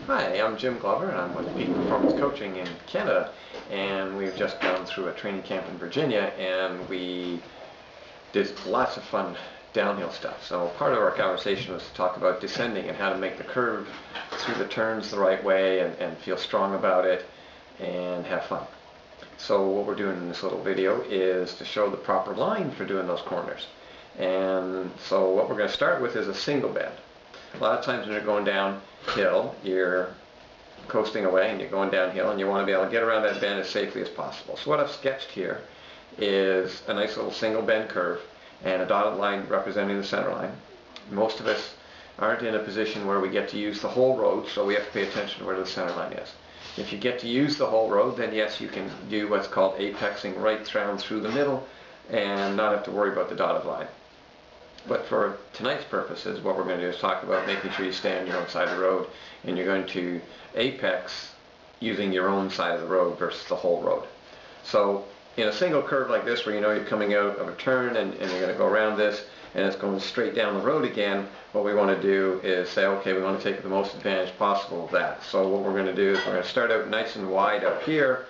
Hi, I'm Jim Glover, and I'm with Peak Performance Coaching in Canada, and we've just gone through a training camp in Virginia, and we did lots of fun downhill stuff. So part of our conversation was to talk about descending and how to make the curve through the turns the right way and feel strong about it and have fun. So what we're doing in this little video is to show the proper line for doing those corners. And so what we're going to start with is a single bend. A lot of times when you're going downhill, you're coasting away and you're going downhill and you want to be able to get around that bend as safely as possible. So what I've sketched here is a nice little single bend curve and a dotted line representing the center line. Most of us aren't in a position where we get to use the whole road, so we have to pay attention to where the center line is. If you get to use the whole road, then yes, you can do what's called apexing right through the middle and not have to worry about the dotted line. But for tonight's purposes, what we're going to do is talk about making sure you stay on your own side of the road, and you're going to apex using your own side of the road versus the whole road. So in a single curve like this, where you know you're coming out of a turn and you're going to go around this and it's going straight down the road again, what we want to do is say, okay, we want to take the most advantage possible of that. So what we're going to do is we're going to start out nice and wide up here,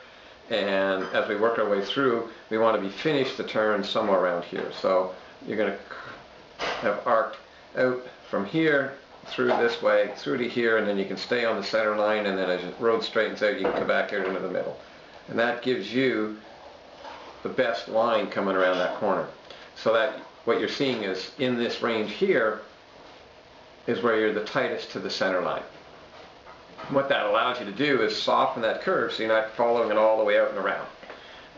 and as we work our way through, we want to be finished the turn somewhere around here. So you're going to have arced out from here through this way through to here, and then you can stay on the center line, and then as the road straightens out you can come back out into the middle, and that gives you the best line coming around that corner. So that what you're seeing is in this range here is where you're the tightest to the center line. What that allows you to do is soften that curve so you're not following it all the way out and around,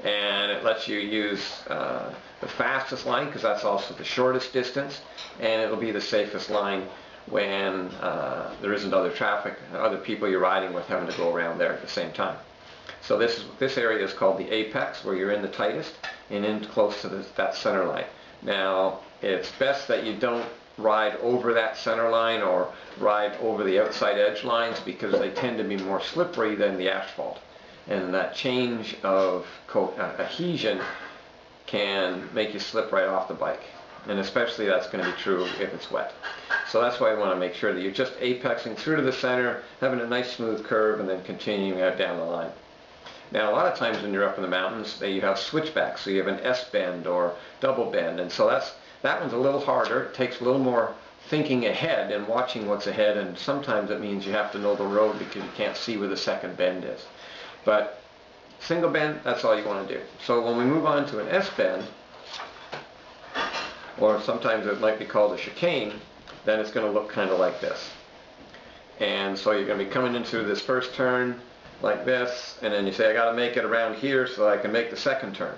and it lets you use the fastest line because that's also the shortest distance, and it'll be the safest line when there isn't other traffic, other people you're riding with having to go around there at the same time. So this area is called the apex, where you're in the tightest and in close to that center line. Now it's best that you don't ride over that center line or ride over the outside edge lines, because they tend to be more slippery than the asphalt, and that change of adhesion can make you slip right off the bike, and especially that's going to be true if it's wet. So that's why we want to make sure that you're just apexing through to the center, having a nice smooth curve, and then continuing out down the line. Now a lot of times when you're up in the mountains, you have switchbacks, so you have an S bend or double bend, and so that one's a little harder. It takes a little more thinking ahead and watching what's ahead, and sometimes it means you have to know the road because you can't see where the second bend is. But single bend, that's all you want to do. So when we move on to an S bend, or sometimes it might be called a chicane, then it's going to look kind of like this. And so you're going to be coming into this first turn like this, and then you say, I got to make it around here so I can make the second turn.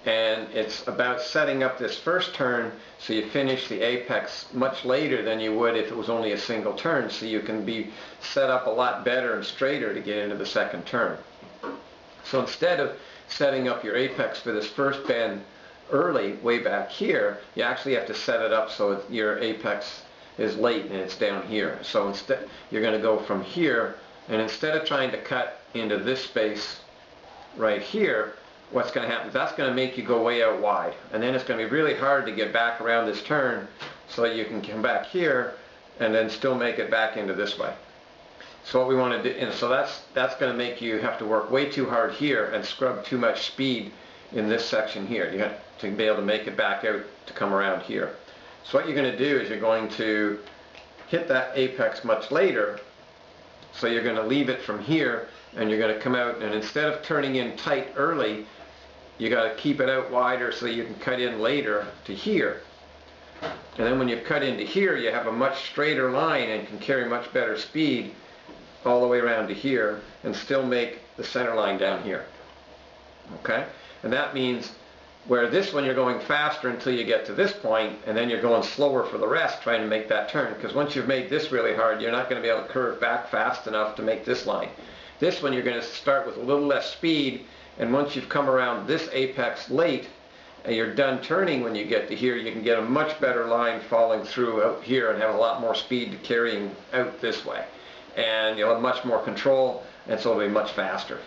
And it's about setting up this first turn so you finish the apex much later than you would if it was only a single turn, so you can be set up a lot better and straighter to get into the second turn. So instead of setting up your apex for this first bend early, way back here, you actually have to set it up so your apex is late and it's down here. So instead, you're going to go from here, and instead of trying to cut into this space right here, what's going to happen is that's going to make you go way out wide, and then it's going to be really hard to get back around this turn so that you can come back here and then still make it back into this way. So what we want to do, and so that's going to make you have to work way too hard here and scrub too much speed in this section here. You have to be able to make it back out to come around here. So what you're going to do is you're going to hit that apex much later. So you're going to leave it from here, and you're going to come out, and instead of turning in tight early, you got to keep it out wider so you can cut in later to here. And then when you cut into here, you have a much straighter line and can carry much better speed all the way around to here and still make the center line down here. Okay? And that means where this one you're going faster until you get to this point, and then you're going slower for the rest trying to make that turn, because once you've made this really hard, you're not going to be able to curve back fast enough to make this line. This one you're going to start with a little less speed, and once you've come around this apex late and you're done turning, when you get to here, you can get a much better line falling through out here and have a lot more speed to carrying out this way, and you'll have much more control, and so it'll be much faster.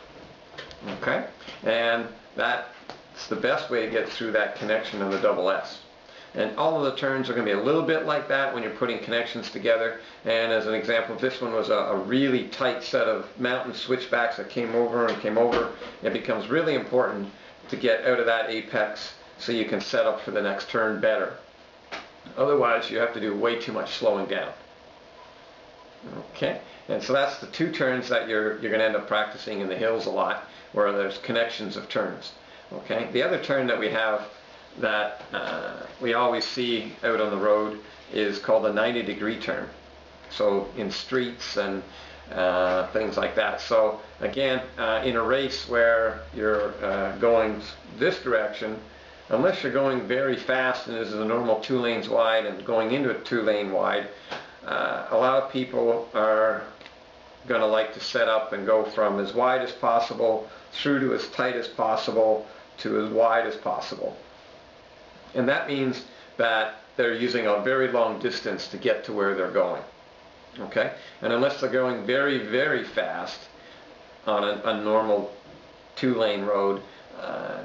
Okay? And that's the best way to get through that connection of the double S. And all of the turns are going to be a little bit like that when you're putting connections together. And as an example, this one was a really tight set of mountain switchbacks that came over and came over. It becomes really important to get out of that apex so you can set up for the next turn better. Otherwise, you have to do way too much slowing down. Okay, and so that's the two turns that you're going to end up practicing in the hills a lot, where there's connections of turns. Okay, the other turn that we have that we always see out on the road is called a 90-degree turn. So in streets and things like that. So again, in a race where you're going this direction, unless you're going very fast and this is a normal 2 lanes wide and going into a 2-lane wide, a lot of people are going to like to set up and go from as wide as possible through to as tight as possible to as wide as possible. And that means that they're using a very long distance to get to where they're going. Okay? And unless they're going very, very fast on a normal 2-lane road,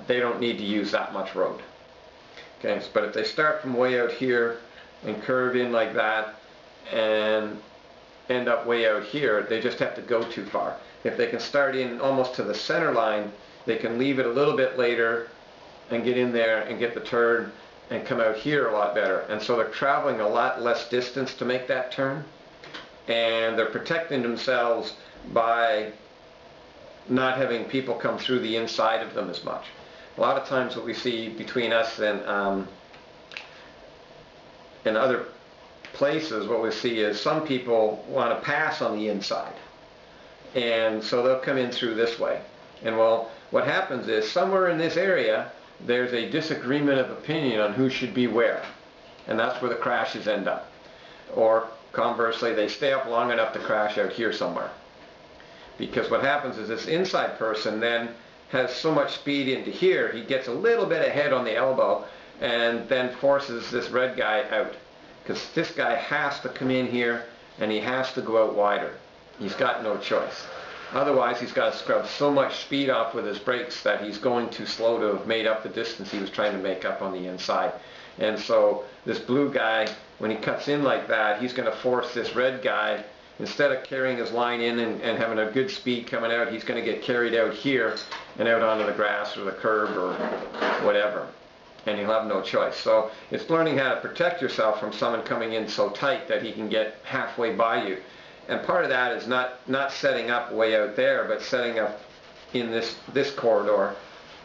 they don't need to use that much road. Okay? But if they start from way out here and curve in like that and end up way out here, they just have to go too far. If they can start in almost to the center line, they can leave it a little bit later and get in there and get the turn and come out here a lot better. And so they're traveling a lot less distance to make that turn, and they're protecting themselves by not having people come through the inside of them as much. A lot of times what we see between us and in other places, what we see is some people want to pass on the inside, and so they'll come in through this way. And well, what happens is somewhere in this area there's a disagreement of opinion on who should be where, and that's where the crashes end up. Or conversely, they stay up long enough to crash out here somewhere, because what happens is this inside person then has so much speed into here, he gets a little bit ahead on the elbow and then forces this red guy out, because this guy has to come in here and he has to go out wider. He's got no choice. Otherwise, he's got to scrub so much speed off with his brakes that he's going too slow to have made up the distance he was trying to make up on the inside. And so this blue guy, when he cuts in like that, he's going to force this red guy, instead of carrying his line in and having a good speed coming out, he's going to get carried out here and out onto the grass or the curb or whatever. And you'll have no choice. So it's learning how to protect yourself from someone coming in so tight that he can get halfway by you. And part of that is not setting up way out there, but setting up in this corridor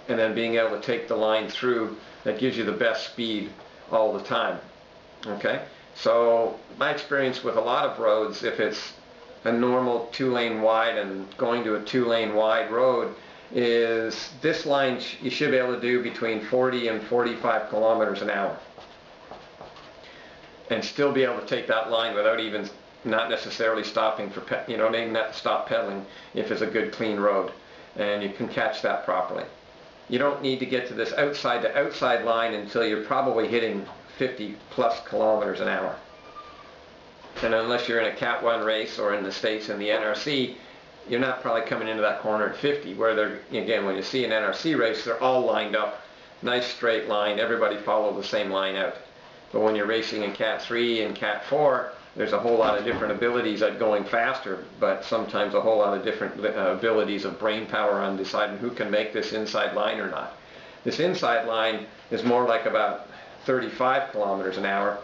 and then being able to take the line through that gives you the best speed all the time. Okay? So my experience with a lot of roads, if it's a normal 2-lane wide and going to a 2-lane wide road, is this line you should be able to do between 40 and 45 kilometers an hour and still be able to take that line without even not necessarily stopping for, you don't even have to stop pedaling if it's a good clean road, and you can catch that properly. You don't need to get to this outside to outside line until you're probably hitting 50 plus kilometers an hour. And unless you're in a Cat 1 race or in the States in the NRC, you're not probably coming into that corner at 50, where they're, again, when you see an NRC race, they're all lined up, nice straight line, everybody follow the same line out. But when you're racing in Cat 3 and Cat 4, there's a whole lot of different abilities at going faster, but sometimes a whole lot of different abilities of brain power on deciding who can make this inside line or not. This inside line is more like about 35 kilometers an hour,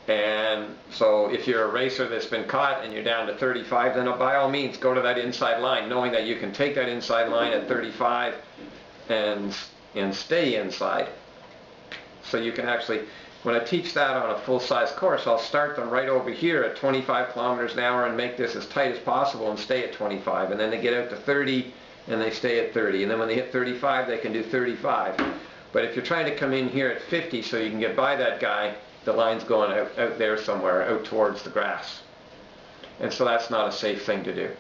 and so if you're a racer that's been caught and you're down to 35, then by all means go to that inside line, knowing that you can take that inside line at 35 and stay inside. So you can actually, when I teach that on a full-size course, I'll start them right over here at 25 kilometers an hour and make this as tight as possible and stay at 25. And then they get out to 30 and they stay at 30. And then when they hit 35, they can do 35. But if you're trying to come in here at 50 so you can get by that guy, the line's going out there somewhere, out towards the grass. And so that's not a safe thing to do.